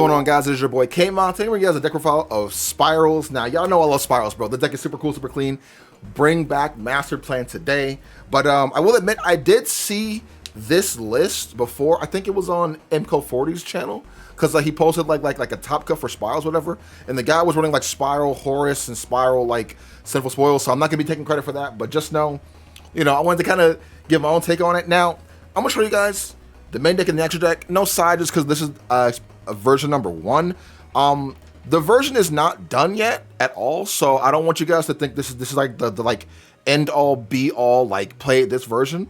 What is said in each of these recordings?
going on, guys? It is your boy Kamon. Today we're going to a deck profile of Spirals. Now, y'all know I love Spirals, bro. The deck is super cool, super clean. Bring back Master Plan today. But I will admit, I did see this list before. I think it was on MCO40's channel, because he posted like a top cut for Spirals, whatever. And the guy was running like Spyral Horus and Spyral like Sinful Spoil. So I'm not going to be taking credit for that. But just know, I wanted to kind of give my own take on it. Now, I'm going to show you guys the main deck and the extra deck. No side, just because this is a version number 1. The version is not done yet at all, so I don't want you guys to think this is like the like end all be all like play this version.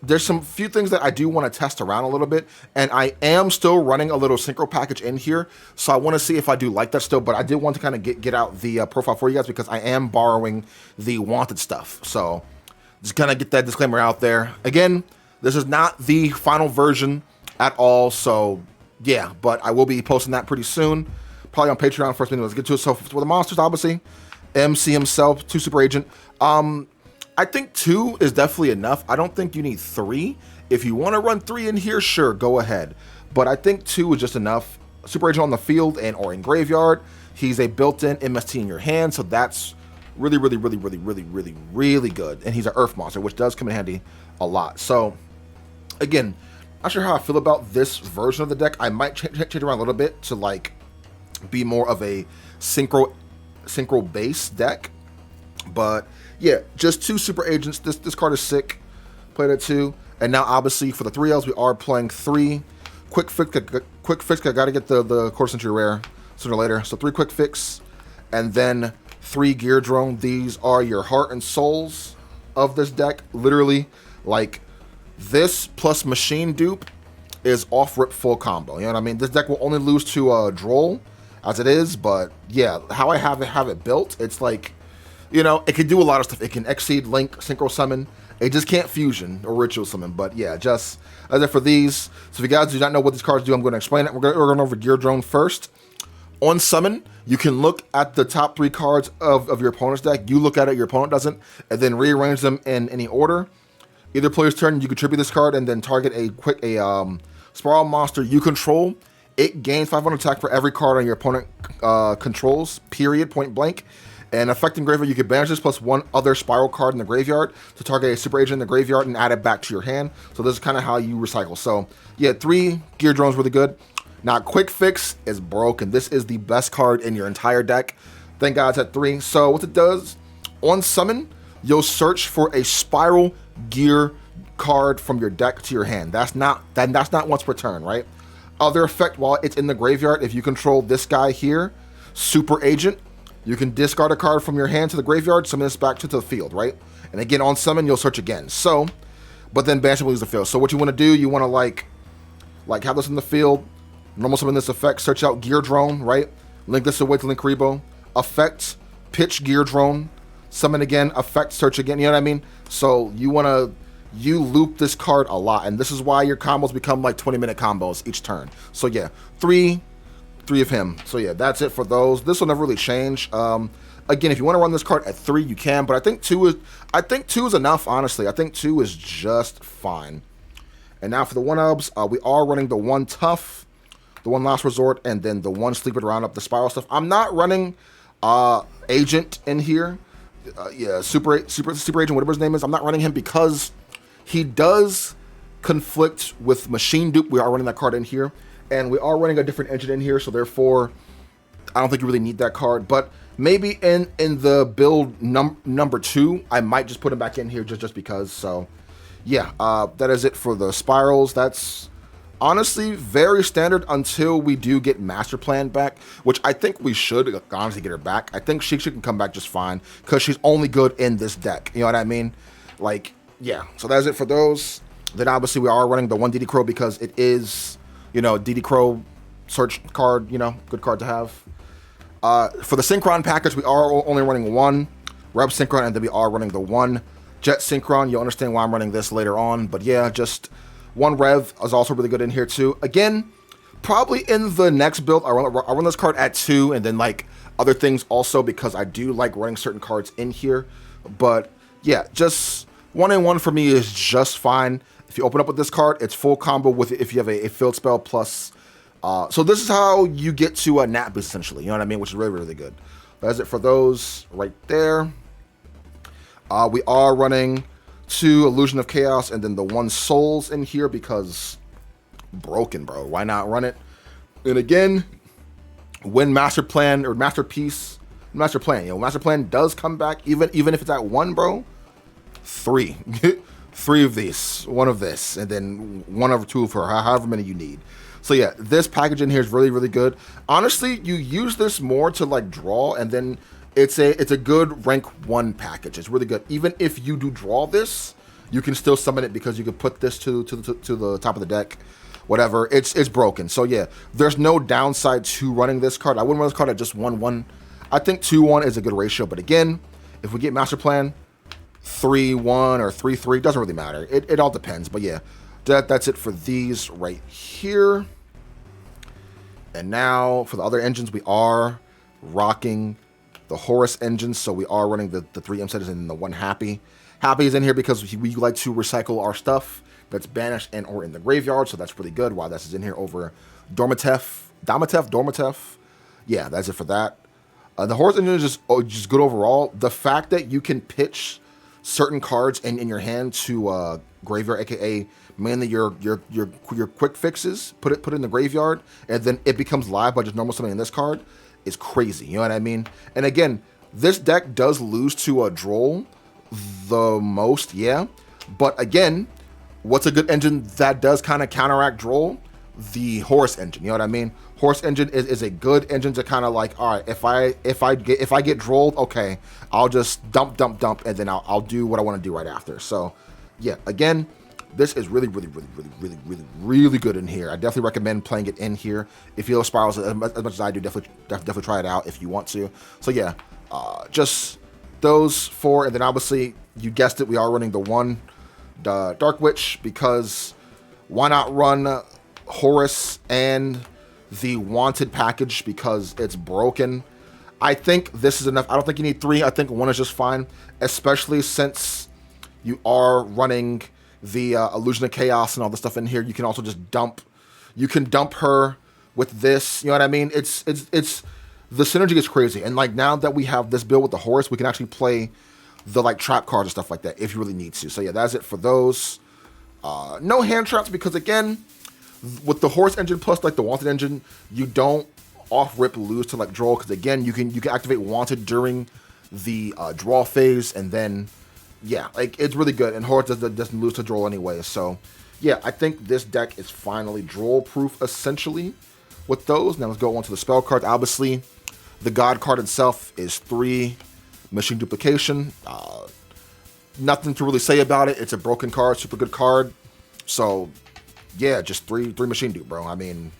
There's some few things that I do want to test around a little bit, and I am still running a little synchro package in here, so I want to see if I do like that still. But I did want to kind of get out the profile for you guys, because I am borrowing the wanted stuff. So just kind of get that disclaimer out there. Again, this is not the final version at all, so yeah, but I will be posting that pretty soon, probably on Patreon first. Let's get to it. So for the monsters, obviously, MC himself, 2 super agent. I think 2 is definitely enough. I don't think you need 3. If you want to run 3 in here, sure, go ahead. But I think 2 is just enough. Super agent on the field and or in graveyard. He's a built-in MST in your hand, so that's really good. And he's an earth monster, which does come in handy a lot. So again, not sure how I feel about this version of the deck. I might change around a little bit to like be more of a synchro based deck. But yeah, just 2 super agents. This card is sick. Played at 2, and now obviously for the 3Ls we are playing 3 quick fix. I gotta get the quarter century rare sooner or later. So 3 quick fix, and then 3 gear drone. These are your heart and souls of this deck. Literally, like, this plus machine dupe is off rip full combo. You know what I mean? This deck will only lose to Droll as it is, but yeah, how I have it built, it's like, it can do a lot of stuff. It can exceed, link, synchro summon. It just can't fusion or ritual summon. But yeah, just as for these. So if you guys do not know what these cards do, I'm going to explain it. We're going over Gear Drone first. On summon, you can look at the top 3 cards of your opponent's deck. You look at it, your opponent doesn't, and then rearrange them in any order. Either player's turn, you contribute this card and then target a Spyral monster you control. It gains 500 attack for every card on your opponent controls, period, point blank. And affecting graveyard, you can banish this plus 1 other Spyral card in the graveyard to target a super agent in the graveyard and add it back to your hand. So this is kind of how you recycle. So yeah, 3 gear drones really good. Now quick fix is broken. This is the best card in your entire deck. Thank God it's at 3. So what it does, on summon, you'll search for a Spyral gear card from your deck to your hand. That's not once per turn, right? Other effect while it's in the graveyard, if you control this guy here, super agent, you can discard a card from your hand to the graveyard, summon this back to the field, right? And again, on summon, you'll search again. So, but then banish will lose the field. So what you want to do, you want to like have this in the field, normal summon this effect, search out gear drone, right? Link this away to link Rebo, effect, pitch gear drone, summon again, effect, search again, you know what I mean? So you loop this card a lot, and this is why your combos become like 20-minute combos each turn. So yeah, 3 of him. So yeah, that's it for those. This will never really change. Again, if you want to run this card at 3, you can, but I think 2 is enough, honestly. I think 2 is just fine. And now for the 1-ubs, we are running the 1 tough, the 1 last resort, and then the 1 sleep it around up the Spyral stuff. I'm not running agent in here. Yeah, super agent, whatever his name is. I'm not running him because he does conflict with machine dupe. We are running that card in here, and we are running a different engine in here, so therefore I don't think you really need that card. But maybe in the build number 2, I might just put him back in here just because. So yeah, that is it for the Spirals. That's honestly very standard until we do get Master Plan back, which I think we should honestly get her back. I think she can come back just fine because she's only good in this deck. You know what I mean? Like, yeah, so that's it for those. Then obviously we are running the 1 D.D Crow because it is, D.D Crow search card, good card to have. For the Synchron package, we are only running 1 Rev Synchron, and then we are running the 1 Jet Synchron. You'll understand why I'm running this later on, but yeah, just 1 Rev is also really good in here too. Again, probably in the next build, I run this card at 2, and then like other things also, because I do like running certain cards in here. But yeah, just 1 and 1 for me is just fine. If you open up with this card, it's full combo with it if you have a field spell plus So this is how you get to a nat boost, essentially. You know what I mean? Which is really, really good. That's it for those right there. We are running 2 Illusion of Chaos and then the 1 Souls in here because broken, bro. Why not run it? And again, when Master Plan or Masterpiece, Master Plan, Master Plan does come back, even if it's at 1, bro. 3. 3 of these, 1 of this, and then 1 or 2 for however many you need. So yeah, this package in here is really, really good. Honestly, you use this more to like draw, and then it's a good rank 1 package. It's really good. Even if you do draw this, you can still summon it because you can put this to the top of the deck. Whatever, it's broken. So yeah, there's no downside to running this card. I wouldn't run this card at just 1-1. I think 2-1 is a good ratio. But again, if we get Master Plan 3-1 or 3-3, doesn't really matter. It all depends. But yeah, that's it for these right here. And now for the other engines, we are rocking the Horus engines. So we are running the 3 M-Setters and the 1 Happy. Happy is in here because we like to recycle our stuff that's banished and or in the graveyard. So that's really good. While this is in here over Dormatef. Yeah, that's it for that. The Horus engine is just good overall. The fact that you can pitch certain cards in your hand to graveyard, aka mainly your quick fixes, put it in the graveyard, and then it becomes live by just normal summoning this card is crazy. You know what I mean? And again, this deck does lose to a Droll the most, yeah. But again, what's a good engine that does kind of counteract Droll? The Horus engine. You know what I mean? Horus engine is a good engine to kind of like, all right, if I get Drolled, okay, I'll just dump, and then I'll do what I want to do right after. So yeah, again, this is really good in here. I definitely recommend playing it in here. If you love Spirals as much as I do, definitely try it out if you want to. So yeah, just those 4, and then obviously you guessed it, we are running the 1 Dark Witch because why not run Horus and the Wanted package because it's broken. I think this is enough. I don't think you need 3. I think 1 is just fine, especially since you are running the Illusion of Chaos and all the stuff in here. You can also just dump. You can dump her with this. You know what I mean? It's the synergy is crazy. And like now that we have this build with the Horus, we can actually play the like trap cards and stuff like that if you really need to. So yeah, that's it for those. No hand traps because again, with the Horus engine plus like the Wanted engine, you don't off rip lose to like Droll because again you can activate Wanted during the draw phase, and then yeah, like it's really good, and Horus doesn't lose to Droll anyway. So yeah, I think this deck is finally Droll proof essentially with those. Now let's go on to the spell cards. Obviously, the God card itself is 3 Machine Duplication. Nothing to really say about it. It's a broken card, super good card. So yeah, just 3 Machine Dupe, bro. I mean,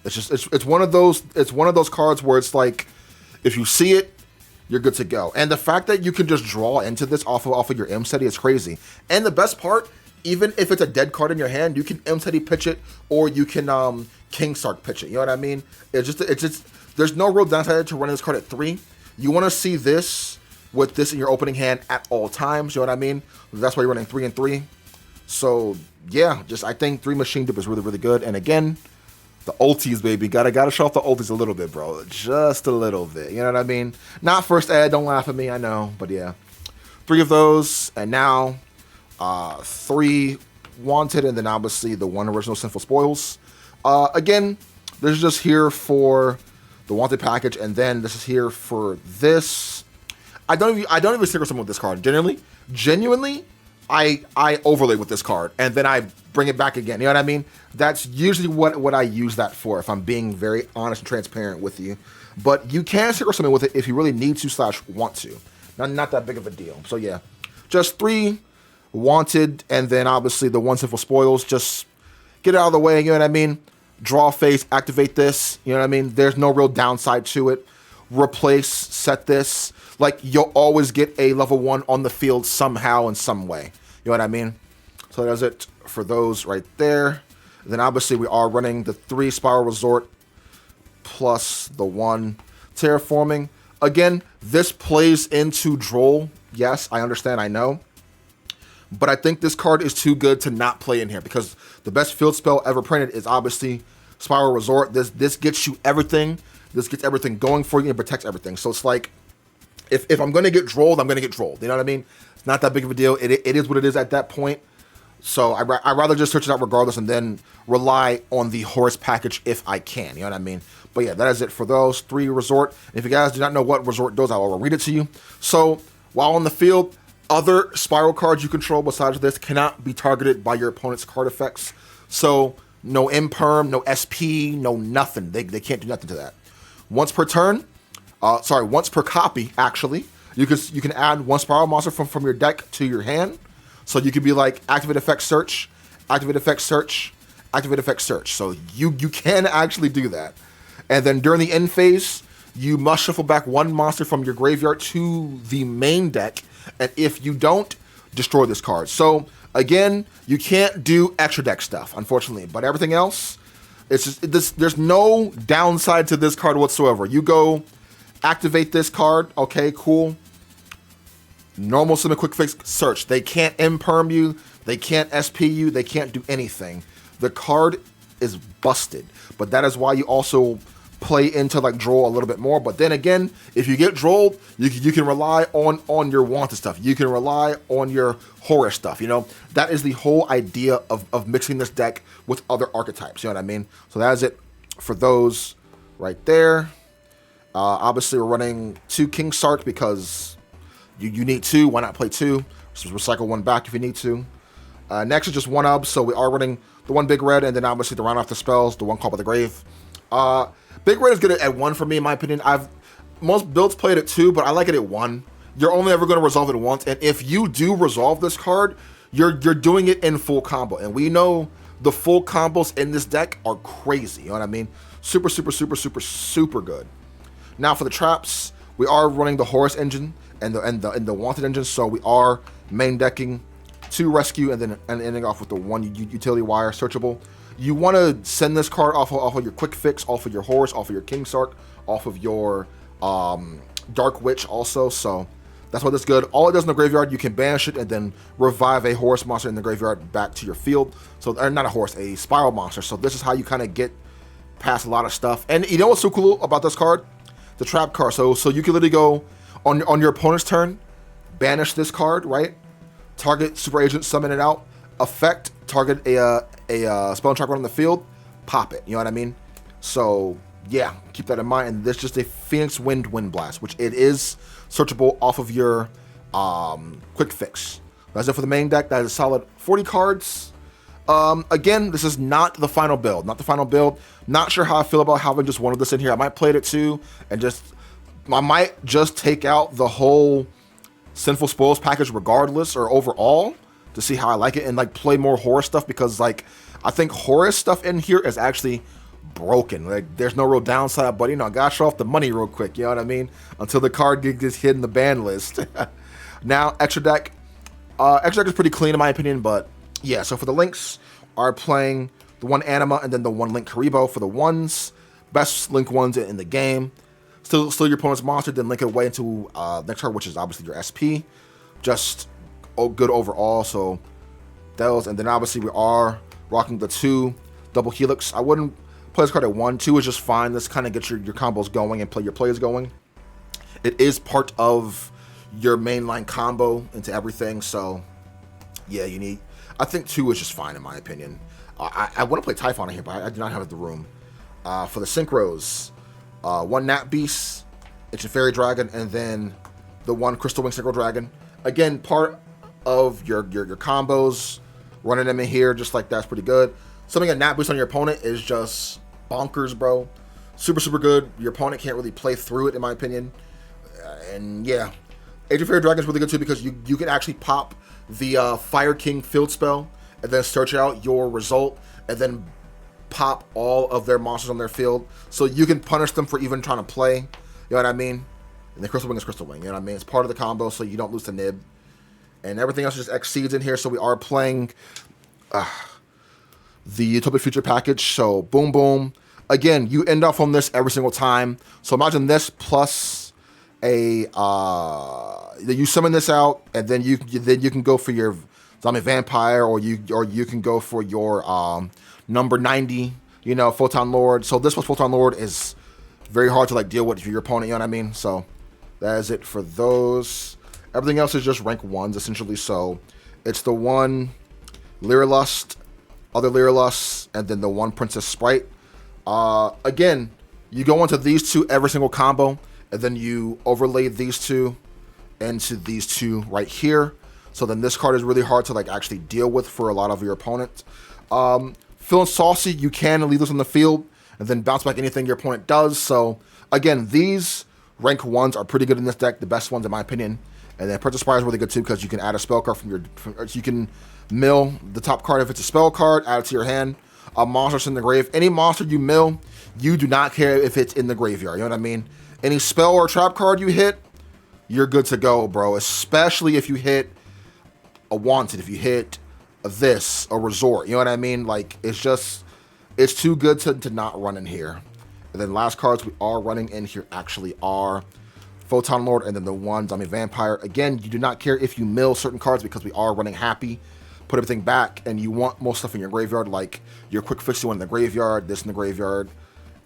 it's one of those cards where it's like if you see it, you're good to go. And the fact that you can just draw into this off of your M-Seti is crazy. And the best part, even if it's a dead card in your hand, you can M-Seti pitch it, or you can King Sark pitch it. You know what I mean? It's just there's no real downside to running this card at 3. You want to see this with this in your opening hand at all times. You know what I mean? That's why you're running 3 and 3. So yeah, I think 3 Machine Dip is really good. And again, the ulties, baby. Gotta show off the ulties a little bit, bro. Just a little bit. You know what I mean? Not first ed, don't laugh at me, I know. But yeah. 3 of those, and now 3 Wanted, and then obviously the 1 original Sinful Spoils. Again, this is just here for the Wanted package, and then this is here for this. I don't even Synchro summon with this card. Genuinely, I overlay with this card, and then I bring it back again. You know what I mean? That's usually what I use that for, if I'm being very honest and transparent with you. But you can Synchro summon with it if you really need to / want to. Not that big of a deal. So yeah, just 3 Wanted, and then obviously the 1 Sinful Spoils. Just get it out of the way. You know what I mean? Draw phase, activate this. You know what I mean? There's no real downside to it. Replace, set this. Like, you'll always get a level 1 on the field somehow in some way. You know what I mean? So that's it for those right there. And then obviously we are running the 3 Spiral Resort plus the 1 Terraforming. Again, this plays into Droll. Yes, I understand, I know. But I think this card is too good to not play in here because the best field spell ever printed is obviously Spiral Resort. This gets you everything. This gets everything going for you and protects everything. So it's like, if I'm going to get drolled, I'm going to get drolled. You know what I mean? It's not that big of a deal. It is what it is at that point. So I'd rather just search it out regardless and then rely on the Horus package if I can. You know what I mean? But yeah, that is it for those 3 resort. And if you guys do not know what resort does, I will read it to you. So while on the field, other spiral cards you control besides this cannot be targeted by your opponent's card effects. So no imperm, no SP, no nothing. They can't do nothing to that. Once per turn, once per copy, actually, you can add 1 spiral monster from your deck to your hand. So you could be like activate effect search, activate effect search, activate effect search. So you can actually do that. And then during the end phase, you must shuffle back 1 monster from your graveyard to the main deck. And if you don't, destroy this card. So again, you can't do extra deck stuff, unfortunately. But everything else, it's just there's no downside to this card whatsoever. You go activate this card, okay, cool. Normal summon quick fix search. They can't imperm you, they can't SP you, they can't do anything. The card is busted. But that is why you also play into like draw a little bit more. But then again, if you get drolled, you can rely on your wanted stuff. You can rely on your Horus stuff. You know, that is the whole idea of mixing this deck with other archetypes. You know what I mean? So that is it for those right there. Obviously, we're running 2 King Sark because you need 2. Why not play 2? Just recycle 1 back if you need to. Next is just 1 UB, so we are running the 1 Big Red, and then obviously to round off the spells, the 1 Call by the Grave. Big Red is good at 1 for me, in my opinion. Most builds play it at 2, but I like it at 1. You're only ever going to resolve it once, and if you do resolve this card, you're doing it in full combo, and we know the full combos in this deck are crazy. You know what I mean? Super, super, super, super, super good. Now for the traps, we are running the Horus engine and the wanted engine, so we are main decking 2 rescue and then ending off with the 1 utility wire searchable. You want to send this card off of your quick fix, off of your Horus, off of your King Sark, off of your Dark Witch also. So that's why that's good. All it does in the graveyard, you can banish it and then revive a Horus monster in the graveyard back to your field. So, or not a Horus, a Spiral monster. So this is how you kind of get past a lot of stuff. And you know what's so cool about this card? The trap card. So you can literally go on your opponent's turn, banish this card, right? Target super agent, summon it out. Effect, target a spell and trap card on the field, pop it. You know what I mean? So yeah, keep that in mind. And this is just a Phoenix Wind Blast, which it is searchable off of your quick fix. That's it for the main deck. That is a solid 40 cards. Again, this is not the final build. Not the final build. Not sure how I feel about having just one of this in here. I might play it at 2 and I might just take out the whole Sinful Spoils package regardless or overall to see how I like it and like play more Horus stuff, because like I think Horus stuff in here is actually broken. Like there's no real downside, but you know, I gotta show off the money real quick, you know what I mean? Until the card gets hit in the ban list. Now, extra deck. Extra deck is pretty clean in my opinion, but yeah, so for the links, are playing the 1 Anima and then the 1 Link Karibo for the ones. Best link ones in the game. Still your opponent's monster, then link it away into next card, which is obviously your SP. Just good overall, so those. And then obviously we are rocking the 2 double helix. I wouldn't play this card at 1. 2 is just fine. This kind of gets your combos going and play your plays going. It is part of your mainline combo into everything, so yeah, you need. I think 2 is just fine in my opinion. I want to play Typhon in here, but I do not have it in the room. For the synchros, 1 Nat Beast, Ancient Fairy Dragon, and then the 1 Crystal Wing Synchro Dragon. Again, part of your combos. Running them in here just like that's pretty good. Summoning a Nat Boost on your opponent is just bonkers, bro. Super, super good. Your opponent can't really play through it, in my opinion. And yeah, Ancient Fairy Dragon is really good too, because you can actually pop the Fire King field spell and then search out your result and then pop all of their monsters on their field, so you can punish them for even trying to play. You know what I mean? And the Crystal Wing is Crystal Wing. You know what I mean? It's part of the combo, so you don't lose the nib. And everything else just exceeds in here. So we are playing the Utopia Future package. So boom, boom. Again, you end off on this every single time. So imagine this plus a you summon this out, and then you can go for your Zombie Vampire, or you can go for your number 90 you know, Photon Lord. So this was Photon Lord is very hard to like deal with if you're your opponent, you know what I mean? So that is it for those. Everything else is just rank 1s essentially. So it's the one Lyralust, other Lyralust, and then the one Princess Sprite. Again, you go into these two every single combo, and then you overlay these two into these two right here. So then this card is really hard to like actually deal with for a lot of your opponents. Feeling saucy, you can leave this on the field and then bounce back anything your opponent does. So again, these rank 1s are pretty good in this deck, the best ones in my opinion. And then Princess Sprite is really good too because you can add a spell card you can mill the top card if it's a spell card, add it to your hand. A monster's in the grave. Any monster you mill, you do not care if it's in the graveyard. You know what I mean? Any spell or trap card you hit, you're good to go, bro. Especially if you hit a Wanted, if you hit a Resort. You know what I mean? Like, it's too good to not run in here. And then last cards we are running in here actually are Photon Lord and then the one Zombie Vampire. Again, you do not care if you mill certain cards because we are running happy. Put everything back, and you want most stuff in your graveyard, like your Quick Fix one in the graveyard, this in the graveyard,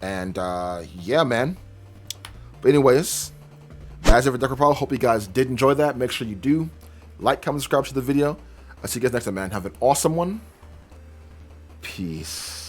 and yeah, man. But anyways, that's it for Deck Profile. Hope you guys did enjoy that. Make sure you do like, comment, subscribe to the video. I'll see you guys next time, man. Have an awesome one. Peace.